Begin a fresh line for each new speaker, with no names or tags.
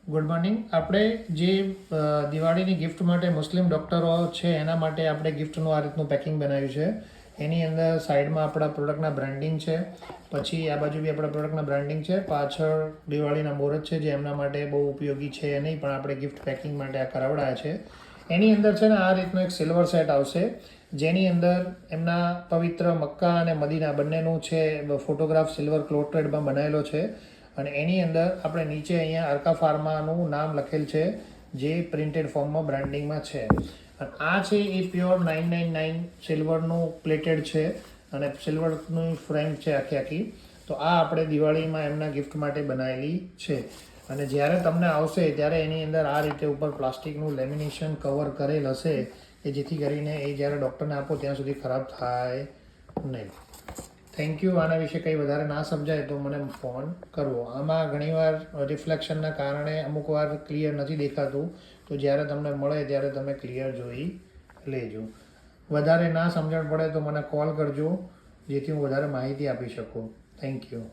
Good morning. આપણે જે દિવાળીની ગિફ્ટ માટે મુસ્લિમ ડૉક્ટરો છે એના માટે આપણે ગિફ્ટનું આ રીતનું પેકિંગ બનાવ્યું છે. એની અંદર સાઈડમાં આપણા પ્રોડક્ટના બ્રાન્ડિંગ છે, પછી આ બાજુ બી આપણા પ્રોડક્ટના બ્રાન્ડિંગ છે, પાછળ દિવાળીના મુહૂર્ત છે જે એમના માટે બહુ ઉપયોગી છે નહીં, પણ આપણે ગિફ્ટ પેકિંગ માટે આ કરાવડાયા છે. એની અંદર છે ને આ રીતનો એક સિલ્વર સેટ આવશે, જેની અંદર એમના પવિત્ર મક્કા અને મદીના બંનેનું છે ફોટોગ્રાફ સિલ્વર ક્લોટેડમાં બનાવેલો છે. અને એની અંદર આપણે નીચે અહીંયા અર્કા ફાર્માનું નામ લખેલ છે, જે પ્રિન્ટેડ ફોર્મમાં બ્રાન્ડિંગમાં છે. અને આ છે એ પ્યોર 999 સિલ્વરનું પ્લેટેડ છે અને સિલ્વરનું ફ્રેમ છે આખી. તો આ આપણે દિવાળીમાં એમના ગિફ્ટ માટે બનાવેલી છે. અને જ્યારે તમને આવશે ત્યારે એની અંદર આ રીતે ઉપર પ્લાસ્ટિકનું લેમિનેશન કવર કરેલ હશે, કે જેથી કરીને એ જ્યારે ડૉક્ટરને આપો ત્યાં સુધી ખરાબ થાય નહીં. Thank you. આના વિશે કંઈ વધારે ના સમજાય તો મને ફોન કરવો. આમાં ઘણીવાર રિફ્લેક્શનના કારણે અમુક વાર ક્લિયર નથી દેખાતું, તો જ્યારે તમને મળે ત્યારે તમે ક્લિયર જોઈ લેજો. વધારે ના સમજણ પડે તો મને કોલ કરજો, જેથી હું વધારે માહિતી આપી શકું. Thank you.